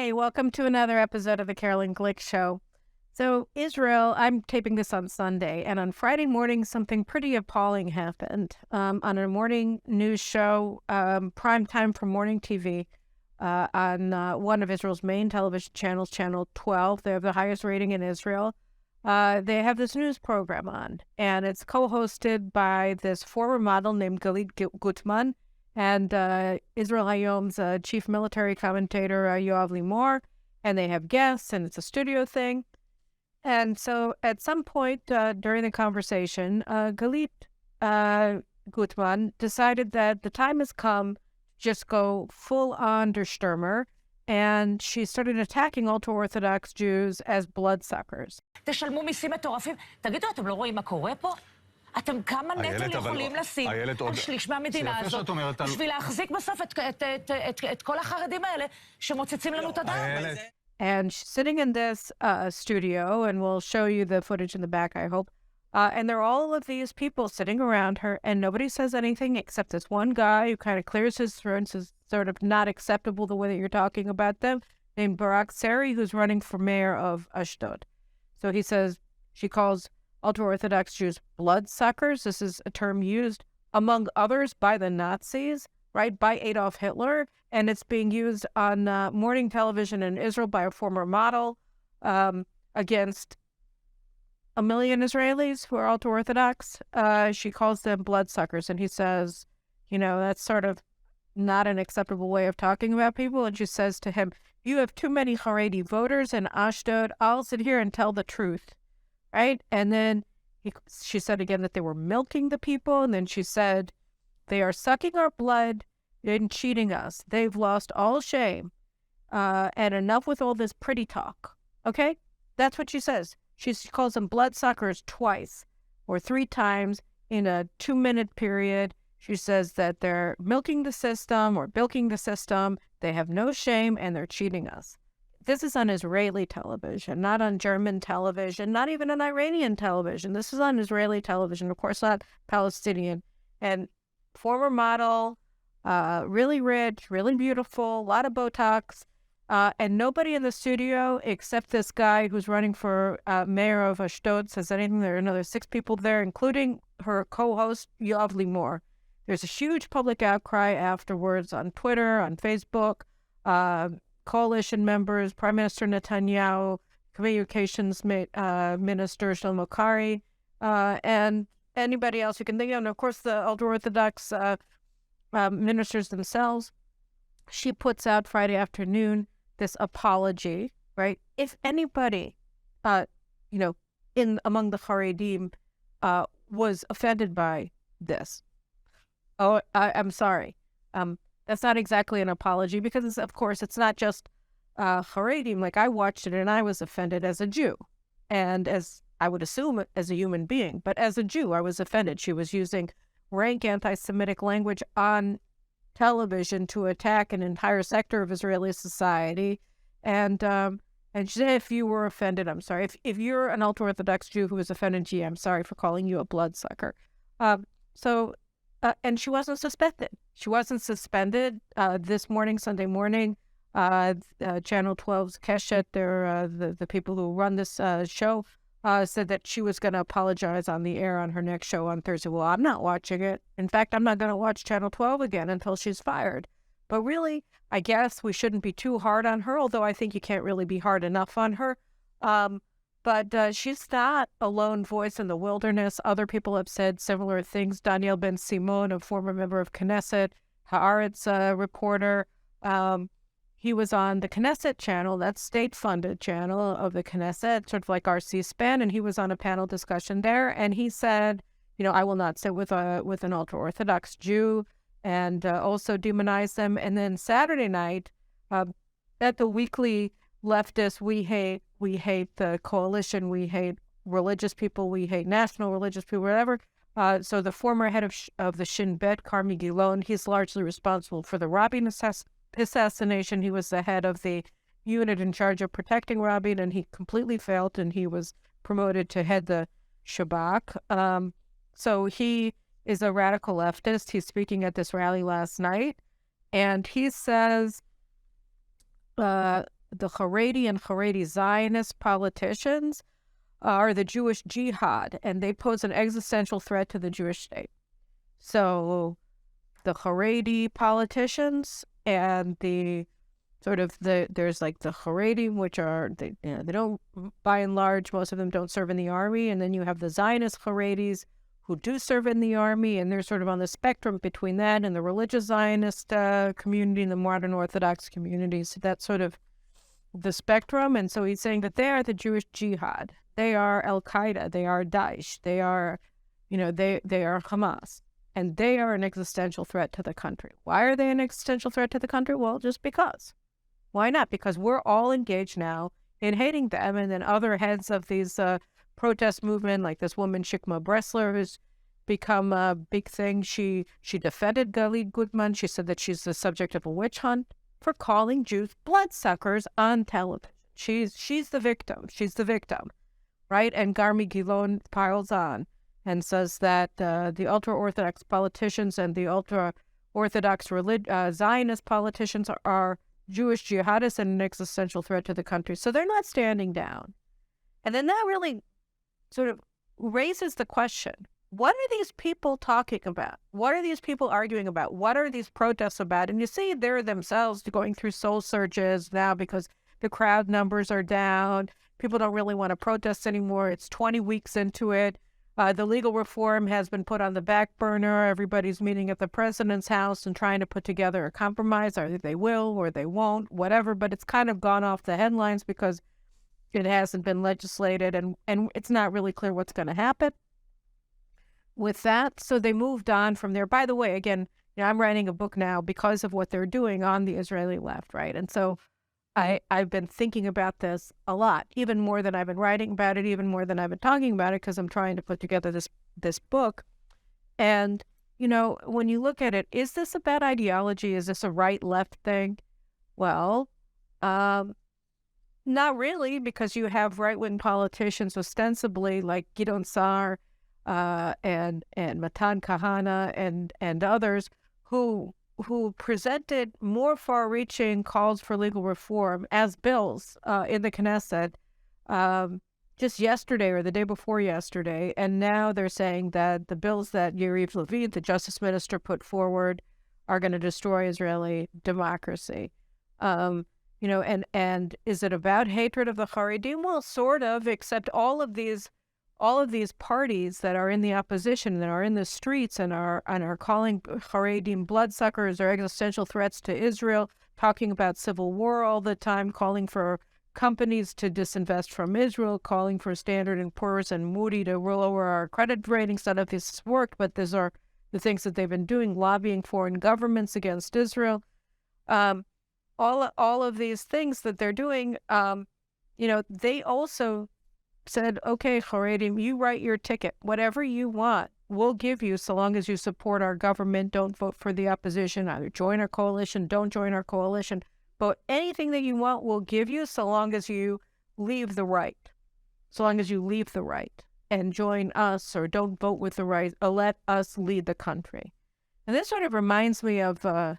Hi, welcome to another episode of the Caroline Glick Show. So, Israel, I'm taping this on Sunday, and on Friday morning, something pretty appalling happened. On a morning news show, prime time for morning TV, on one of Israel's main television channels, Channel 12. They have the highest rating in Israel. They have this news program on, and it's co-hosted by this former model named Galit Gutman, and Israel Hayom's chief military commentator, Yoav Limor, and they have guests, and it's a studio thing. And so at some point during the conversation, Galit Gutman decided that the time has come to just go full-on der Stürmer, and she started attacking ultra-Orthodox Jews as bloodsuckers. תשלמו מיסים מטורפים. תגידו, אתם לא רואים מה קורה פה? אתם כמה נטל יכולים לשים על שליש מהמדינה הזאת בשביל להחזיק בסוף את כל החרדים האלה שמוצצים לנו את הדם? And she's sitting in this studio, and we'll show you the footage in the back, I hope. And there are all of these people sitting around her, and nobody says anything except this one guy who kind of clears his throat and says sort of not acceptable the way that you're talking about them, named Barak Seri, who's running for mayor of Ashdod. So he says, she calls ultra-Orthodox Jews bloodsuckers. This is a term used, among others, by the Nazis, right, by Adolf Hitler, and it's being used on morning television in Israel by a former model against 1 million Israelis who are ultra-Orthodox. She calls them bloodsuckers, and he says, you know, that's sort of not an acceptable way of talking about people, and she says to him, you have too many Haredi voters in Ashdod. I'll sit here and tell the truth, right? And then she said again that they were milking the people, and then she said, they are sucking our blood and cheating us. They've lost all shame, and enough with all this pretty talk, okay? That's what she says. She calls them bloodsuckers twice or 3 times in a 2-minute period. She says that they're milking the system or bilking the system. They have no shame, and they're cheating us. This is on Israeli television, not on German television, not even on Iranian television. This is on Israeli television, of course, not Palestinian. And former model, really rich, really beautiful, a lot of Botox, and nobody in the studio except this guy who's running for mayor of Ashdod says anything. There are another 6 people there, including her co-host, Yoav Limor. There's a huge public outcry afterwards on Twitter, on Facebook, coalition members, Prime Minister Netanyahu, Communications Minister Shlomo Kari, and anybody else you can think of. And of course, the ultra-Orthodox ministers themselves. She puts out Friday afternoon this apology, right? If anybody, among the Haredim was offended by this, I'm sorry. That's not exactly an apology because, of course, it's not just Haredim. Like, I watched it and I was offended as a Jew, and as I would assume as a human being, but as a Jew, I was offended. She was using rank anti-Semitic language on television to attack an entire sector of Israeli society, and she said, if you were offended, I'm sorry. If you're an ultra-Orthodox Jew who was offended, gee, I'm sorry for calling you a bloodsucker. And she wasn't suspended. She wasn't suspended this morning, Sunday morning. Channel 12's Keshet, they're the people who run this show, said that she was going to apologize on the air on her next show on Thursday. Well, I'm not watching it. In fact, I'm not going to watch Channel 12 again until she's fired. But really, I guess we shouldn't be too hard on her, although I think you can't really be hard enough on her. But she's not a lone voice in the wilderness. Other people have said similar things. Daniel Ben Simon, a former member of Knesset, Haaretz reporter, he was on the Knesset channel, that state-funded channel of the Knesset, sort of like our C-SPAN, and he was on a panel discussion there, and he said, I will not sit with an ultra-Orthodox Jew, and also demonize them. And then Saturday night, at the weekly leftist, we hate the coalition, we hate religious people, we hate national religious people, whatever. So the former head of the Shin Bet, Carmi Gilon, he's largely responsible for the Rabin assassination. He was the head of the unit in charge of protecting Rabin, and he completely failed, and he was promoted to head the Shabak. So he is a radical leftist. He's speaking at this rally last night, and he says Haredi and Haredi Zionist politicians are the Jewish Jihad, and they pose an existential threat to the Jewish state. So the Haredi politicians and there's like the Haredim, which are, they don't, by and large, most of them don't serve in the army. And then you have the Zionist Haredis who do serve in the army, and they're sort of on the spectrum between that and the religious Zionist community and the modern Orthodox community. So that's sort of the spectrum. And so he's saying that they are the Jewish Jihad. They are Al-Qaeda. They are Daesh. They are, they are Hamas. And they are an existential threat to the country. Why are they an existential threat to the country? Well, just because. Why not? Because we're all engaged now in hating them. And then other heads of these protest movement, like this woman, Shikma Bressler, who's become a big thing. She defended Galit Gutman. She said that she's the subject of a witch hunt for calling Jews bloodsuckers on television. She's the victim. She's the victim, right? And Garmi Gilon piles on and says that the ultra-Orthodox politicians and the ultra-Orthodox Zionist politicians are Jewish jihadists and an existential threat to the country. So they're not standing down. And then that really sort of raises the question, what are these people talking about? What are these people arguing about? What are these protests about? And you see they're themselves going through soul searches now because the crowd numbers are down. People don't really want to protest anymore. It's 20 weeks into it. The legal reform has been put on the back burner. Everybody's meeting at the president's house and trying to put together a compromise. Either they will or they won't, whatever. But it's kind of gone off the headlines because it hasn't been legislated and it's not really clear what's going to happen with that. So they moved on from there. By the way, again, I'm writing a book now because of what they're doing on the Israeli left, right? And so I've been thinking about this a lot, even more than I've been writing about it, even more than I've been talking about it, because I'm trying to put together this book. And, when you look at it, is this a bad ideology? Is this a right-left thing? Well, not really, because you have right-wing politicians ostensibly like Gideon Sa'ar and Matan Kahana and others who presented more far-reaching calls for legal reform as bills in the Knesset just yesterday or the day before yesterday. And now they're saying that the bills that Yariv Levin, the justice minister, put forward are going to destroy Israeli democracy. And is it about hatred of the Haredim? Well, sort of, except all of these parties that are in the opposition, that are in the streets and are calling Haredim bloodsuckers or existential threats to Israel, talking about civil war all the time, calling for companies to disinvest from Israel, calling for Standard & Poor's and Moody to lower our credit ratings. None of this has worked, but these are the things that they've been doing, lobbying foreign governments against Israel. All of these things that they're doing, they also said, okay, Haredim, you write your ticket. Whatever you want, we'll give you so long as you support our government. Don't vote for the opposition. Either join our coalition, don't join our coalition. But anything that you want, we'll give you so long as you leave the right. So long as you leave the right and join us or don't vote with the right, or let us lead the country. And this sort of reminds me of an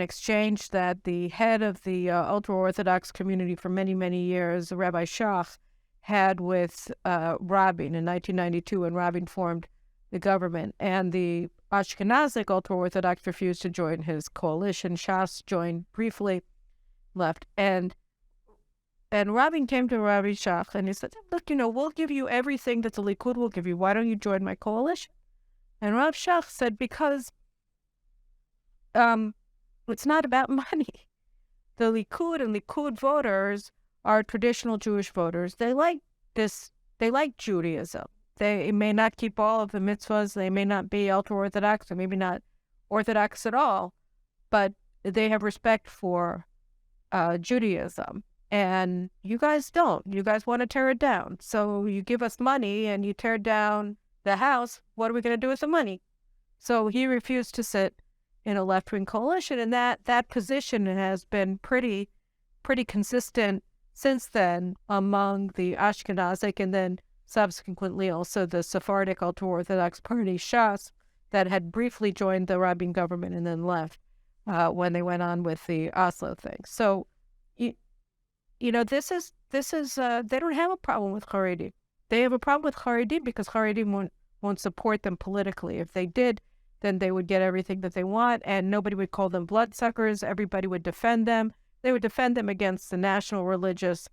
exchange that the head of the ultra-Orthodox community for many, many years, Rabbi Shock, had with Rabin in 1992 when Rabin formed the government. And the Ashkenazic ultra-Orthodox refused to join his coalition. Shas joined briefly, left. And Rabin came to Rabbi Shock and he said, look, we'll give you everything that the Likud will give you. Why don't you join my coalition? And Rabbi Shock said, because it's not about money. The Likud and Likud voters are traditional Jewish voters. They like this. They like Judaism. They may not keep all of the mitzvahs. They may not be ultra-Orthodox or maybe not Orthodox at all, but they have respect for Judaism. And you guys don't. You guys want to tear it down. So you give us money and you tear down the house. What are we going to do with the money? So he refused to sit in a left-wing coalition, and that position has been pretty consistent since then among the Ashkenazic and then subsequently also the Sephardic ultra-Orthodox party, Shas, that had briefly joined the Rabin government and then left when they went on with the Oslo thing. So this is they don't have a problem with Haredim. They have a problem with Haredim because Haredim won't support them politically. If they did, then they would get everything that they want, and nobody would call them bloodsuckers. Everybody would defend them. They would defend them against the national religious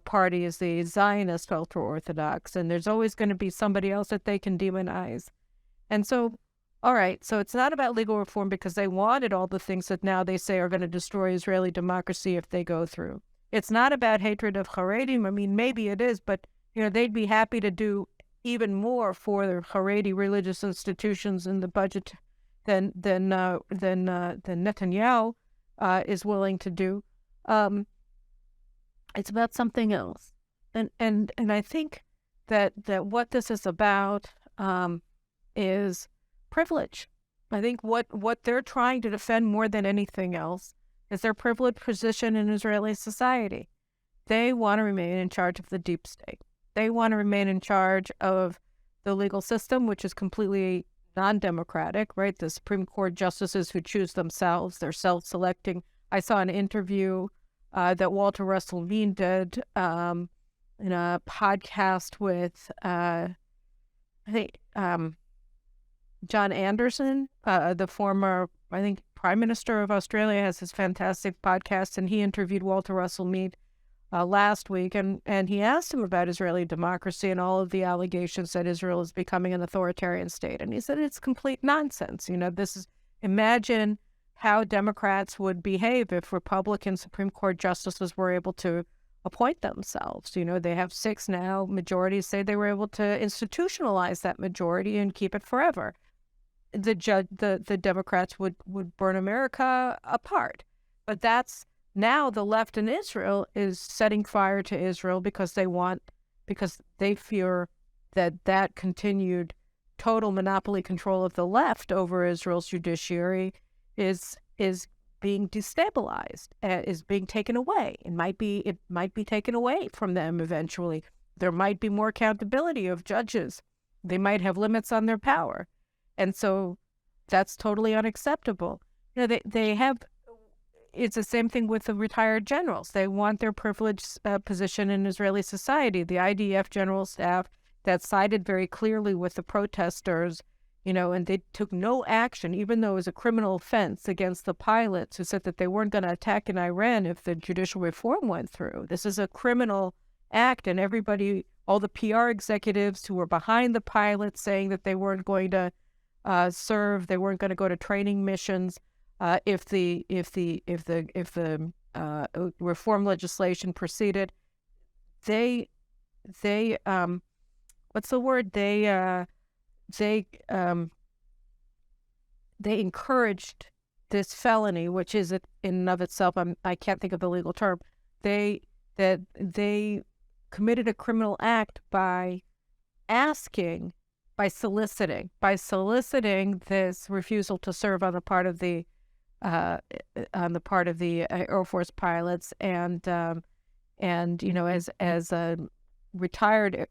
parties, the Zionist ultra-Orthodox, and there's always going to be somebody else that they can demonize. And so, all right, so it's not about legal reform because they wanted all the things that now they say are going to destroy Israeli democracy if they go through. It's not about hatred of Haredim. I mean, maybe it is, but they'd be happy to do even more for the Haredi religious institutions in the budget than Netanyahu is willing to do. It's about something else, and I think that what this is about is privilege. I think what they're trying to defend more than anything else is their privileged position in Israeli society. They want to remain in charge of the deep state. They want to remain in charge of the legal system, which is completely non-democratic, right? The Supreme Court justices who choose themselves, they're self-selecting. I saw an interview that Walter Russell Mead did in a podcast with, I think, John Anderson, the former, I think, Prime Minister of Australia, has his fantastic podcast, and he interviewed Walter Russell Mead last week, and he asked him about Israeli democracy and all of the allegations that Israel is becoming an authoritarian state. And he said it's complete nonsense. Imagine how Democrats would behave if Republican Supreme Court justices were able to appoint themselves. They have 6 now. Majorities say they were able to institutionalize that majority and keep it forever. The Democrats would burn America apart. But that's now the left in Israel is setting fire to Israel because they fear that continued total monopoly control of the left over Israel's judiciary is being destabilized, is being taken away. It might be taken away from them eventually. There might be more accountability of judges. They might have limits on their power, and so that's totally unacceptable. They have. It's the same thing with the retired generals. They want their privileged position in Israeli society. The IDF general staff that sided very clearly with the protesters, and they took no action, even though it was a criminal offense against the pilots who said that they weren't going to attack in Iran if the judicial reform went through. This is a criminal act, and everybody, all the PR executives who were behind the pilots saying that they weren't going to serve, they weren't going to go to training missions. If the reform legislation proceeded, they what's the word? They encouraged this felony, which is in and of itself, I can't think of the legal term. They committed a criminal act by soliciting this refusal to serve on the part of the Air Force pilots, and as a retired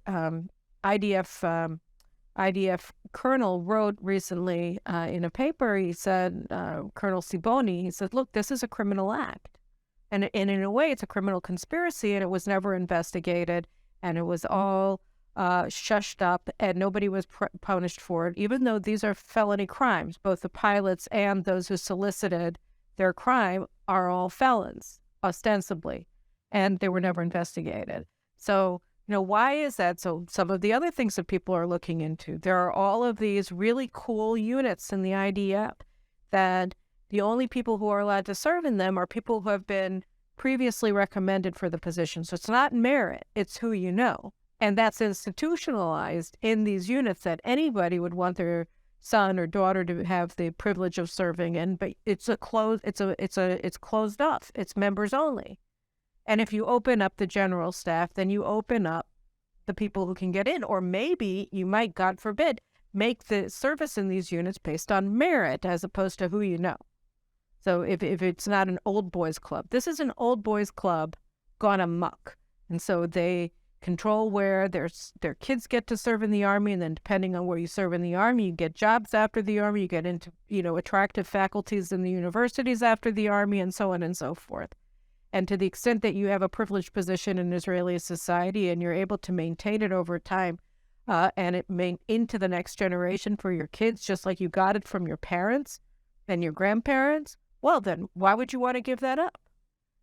IDF colonel wrote recently in a paper, he said, Colonel Siboni, he said, look, this is a criminal act, and in a way it's a criminal conspiracy, and it was never investigated, and it was all shushed up, and nobody was punished for it, even though these are felony crimes. Both the pilots and those who solicited their crime are all felons, ostensibly, and they were never investigated. So, why is that? So some of the other things that people are looking into, there are all of these really cool units in the IDF that the only people who are allowed to serve in them are people who have been previously recommended for the position. So it's not merit, it's who you know. And that's institutionalized in these units that anybody would want their son or daughter to have the privilege of serving in, but it's closed off. It's members only. And if you open up the general staff, then you open up the people who can get in, or maybe you might, God forbid, make the service in these units based on merit as opposed to who you know. So if it's not an old boys club, this is an old boys club gone amok. And so they control where their kids get to serve in the Army, and then depending on where you serve in the Army, you get jobs after the Army, you get into, attractive faculties in the universities after the Army, and so on and so forth. And to the extent that you have a privileged position in Israeli society and you're able to maintain it over time and into the next generation for your kids, just like you got it from your parents and your grandparents, well, then why would you want to give that up?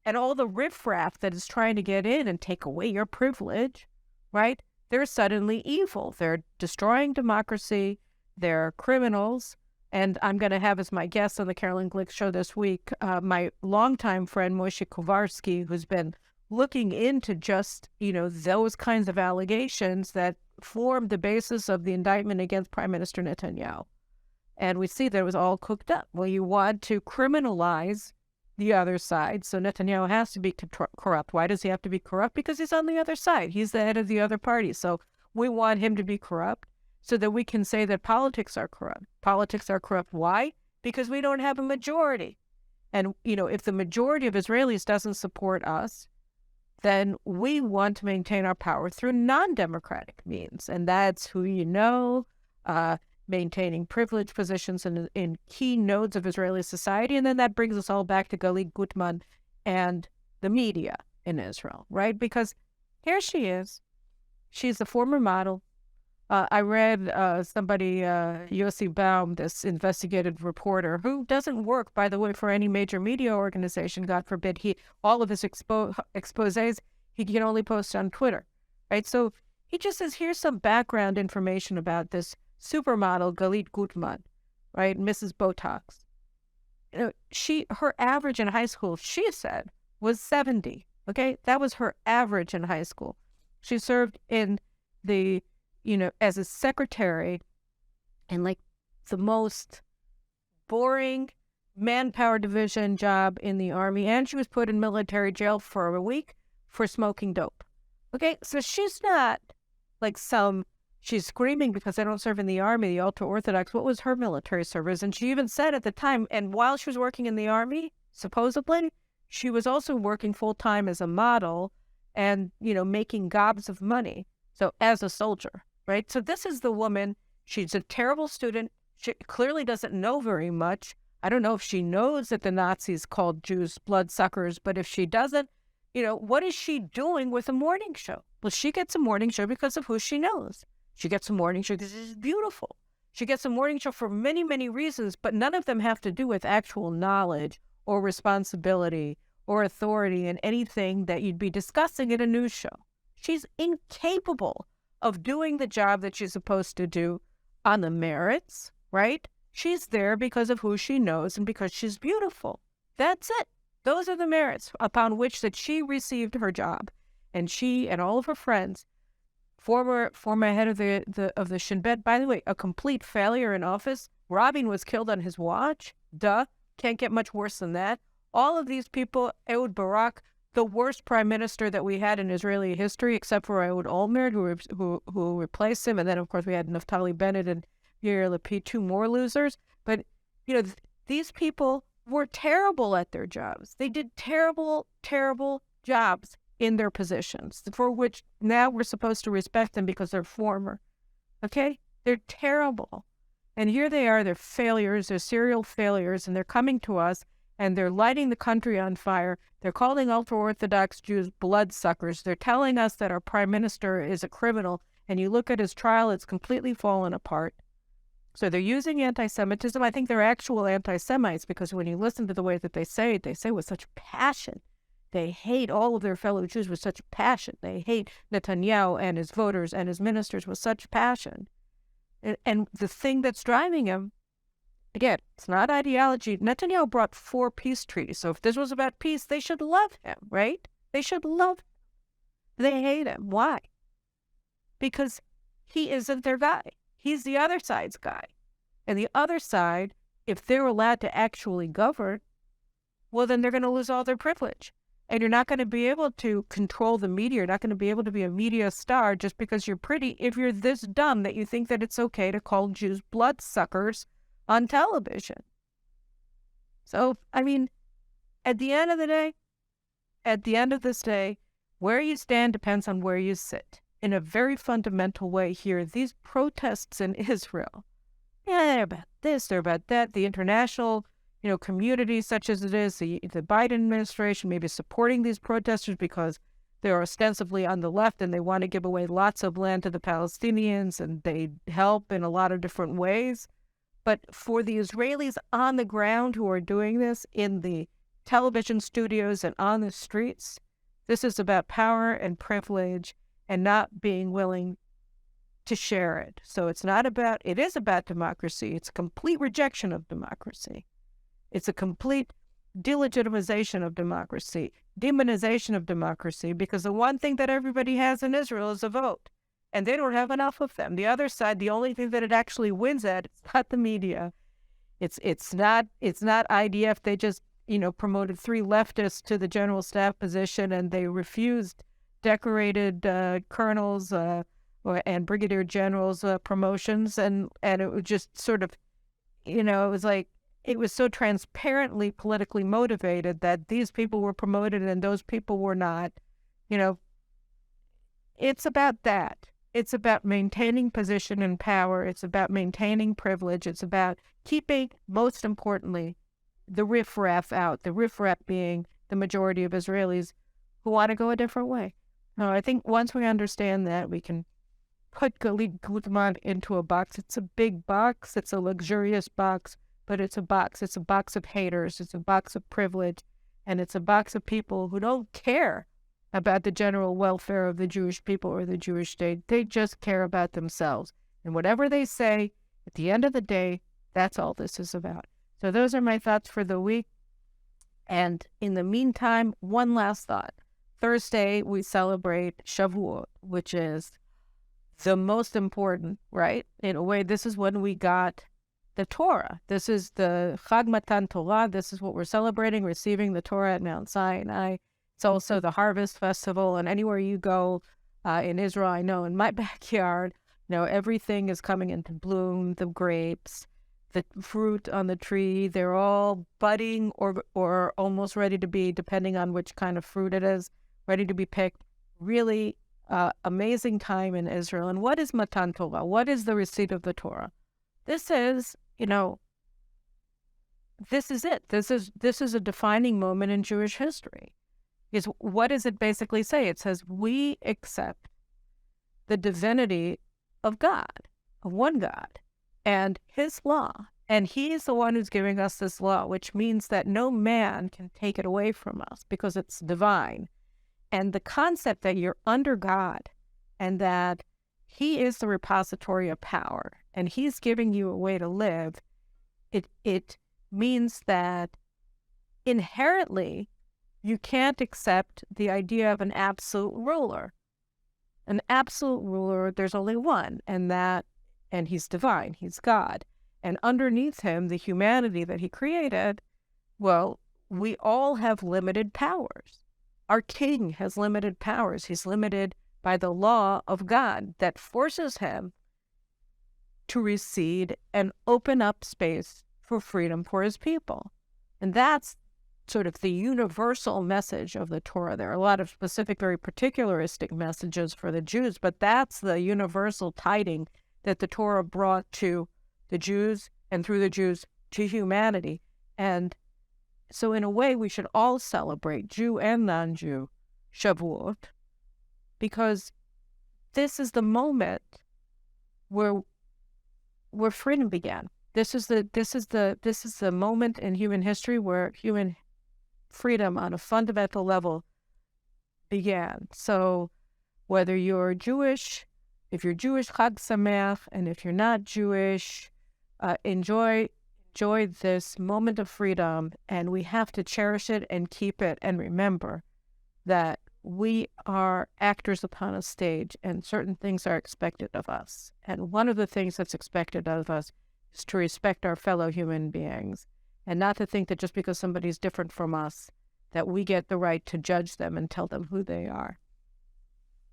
And all the riffraff that is trying to get in and take away your privilege, right? They're suddenly evil. They're destroying democracy. They're criminals. And I'm going to have as my guest on the Caroline Glick Show this week, my longtime friend, Moshe Kowarski, who's been looking into just, those kinds of allegations that formed the basis of the indictment against Prime Minister Netanyahu. And we see that it was all cooked up. Well, you want to criminalize the other side. So Netanyahu has to be corrupt. Why does he have to be corrupt? Because he's on the other side. He's the head of the other party. So we want him to be corrupt so that we can say that politics are corrupt. Politics are corrupt. Why? Because we don't have a majority. And, if the majority of Israelis doesn't support us, then we want to maintain our power through non-democratic means. And that's who maintaining privileged positions in key nodes of Israeli society. And then that brings us all back to Galit Gutman and the media in Israel, right? Because here she is. She's a former model. I read somebody, Yossi Baum, this investigative reporter, who doesn't work, by the way, for any major media organization, God forbid. All of his exposés, he can only post on Twitter, right? So he just says, here's some background information about this supermodel Galit Gutman, right? Mrs. Botox. Her average in high school, she said, was 70. Okay, that was her average in high school. She served in the, as a secretary in like the most boring manpower division job in the army, and she was put in military jail for a week for smoking dope. Okay, so she's not like she's screaming because I don't serve in the army, the ultra-Orthodox. What was her military service? And she even said at the time, and while she was working in the army, supposedly, she was also working full-time as a model and, making gobs of money. So as a soldier, right? So this is the woman. She's a terrible student. She clearly doesn't know very much. I don't know if she knows that the Nazis called Jews bloodsuckers, but if she doesn't, what is she doing with a morning show? Well, she gets a morning show because of who she knows. She gets a morning show because she's beautiful. She gets a morning show for many, many reasons, but none of them have to do with actual knowledge or responsibility or authority in anything that you'd be discussing at a news show. She's incapable of doing the job that she's supposed to do on the merits, right? She's there because of who she knows and because she's beautiful. That's it. Those are the merits upon which that she received her job. And she and all of her friends, former head of the Shin Bet, by the way, a complete failure in office. Rabin was killed on his watch. Duh. Can't get much worse than that. All of these people, Ehud Barak, the worst prime minister that we had in Israeli history, except for Ehud Olmert, who replaced him. And then, of course, we had Naftali Bennett and Yair Lapid, two more losers. But, these people were terrible at their jobs. They did terrible, terrible jobs in their positions, for which now we're supposed to respect them because they're former. Okay? They're terrible. And here they are, they're failures, they're serial failures, and they're coming to us, and they're lighting the country on fire. They're calling ultra-Orthodox Jews bloodsuckers. They're telling us that our prime minister is a criminal, and you look at his trial, it's completely fallen apart. So they're using anti-Semitism. I think they're actual anti-Semites, because when you listen to the way that they say it with such passion. They hate all of their fellow Jews with such passion. They hate Netanyahu and his voters and his ministers with such passion. And the thing that's driving him, again, it's not ideology. Netanyahu brought 4 peace treaties. So if this was about peace, they should love him, right? They should love him. They hate him. Why? Because he isn't their guy. He's the other side's guy. And the other side, if they're allowed to actually govern, well, then they're going to lose all their privilege. And you're not going to be able to control the media. You're not going to be able to be a media star just because you're pretty if you're this dumb that you think that it's okay to call Jews bloodsuckers on television. So, I mean, at the end of this day, where you stand depends on where you sit. In a very fundamental way here, these protests in Israel, they're about this, they're about that. The international, communities such as it is, the Biden administration maybe supporting these protesters because they're ostensibly on the left and they want to give away lots of land to the Palestinians and they help in a lot of different ways. But for the Israelis on the ground who are doing this in the television studios and on the streets, this is about power and privilege and not being willing to share it. So it is about democracy. It's a complete rejection of democracy. It's a complete delegitimization of democracy, demonization of democracy, because the one thing that everybody has in Israel is a vote, and they don't have enough of them. The other side, the only thing that it actually wins at, it's not the media. It's not IDF. They just, promoted 3 leftists to the general staff position, and they refused decorated colonels and brigadier generals promotions, and it was just sort of, it was like, it was so transparently politically motivated that these people were promoted and those people were not. It's about that. It's about maintaining position and power. It's about maintaining privilege. It's about keeping, most importantly, the riffraff out, the riffraff being the majority of Israelis who want to go a different way. No, I think once we understand that, we can put Galit Gutman into a box. It's a big box. It's a luxurious box. But it's a box. It's a box of haters. It's a box of privilege. And it's a box of people who don't care about the general welfare of the Jewish people or the Jewish state. They just care about themselves. And whatever they say, at the end of the day, that's all this is about. So those are my thoughts for the week. And in the meantime, one last thought. Thursday, we celebrate Shavuot, which is the most important, right? In a way, this is when we got the Torah. This is the Chag Matan Torah. This is what we're celebrating, receiving the Torah at Mount Sinai. It's also the Harvest Festival. And anywhere you go in Israel, I know in my backyard, everything is coming into bloom, the grapes, the fruit on the tree, they're all budding or almost ready to be, depending on which kind of fruit it is, ready to be picked. Really amazing time in Israel. And what is Matan Torah? What is the receipt of the Torah? This is, this is it. This is a defining moment in Jewish history. What does it basically say? It says we accept the divinity of God, of one God, and his law. And he is the one who's giving us this law, which means that no man can take it away from us because it's divine. And the concept that you're under God and that he is the repository of power and he's giving you a way to live, it means that inherently you can't accept the idea of an absolute ruler. An absolute ruler, there's only one, and he's divine, he's God. And underneath him, the humanity that he created, well, we all have limited powers. Our king has limited powers. He's limited by the law of God that forces him to recede and open up space for freedom for his people. And that's sort of the universal message of the Torah. There are a lot of specific, very particularistic messages for the Jews, but that's the universal tiding that the Torah brought to the Jews and through the Jews to humanity. And so in a way, we should all celebrate, Jew and non-Jew, Shavuot, because this is the moment where freedom began. This is the moment in human history where human freedom on a fundamental level began. So whether you're Jewish, if you're Jewish, Chag Sameach, and if you're not Jewish, enjoy this moment of freedom, and we have to cherish it and keep it and remember that we are actors upon a stage and certain things are expected of us. And one of the things that's expected of us is to respect our fellow human beings and not to think that just because somebody's different from us that we get the right to judge them and tell them who they are.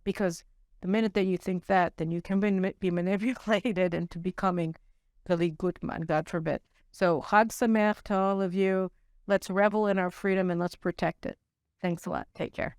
Because the minute that you think that, then you can be manipulated into becoming Galit Gutman, God forbid. So Chag Sameach to all of you. Let's revel in our freedom and let's protect it. Thanks a lot. Take care.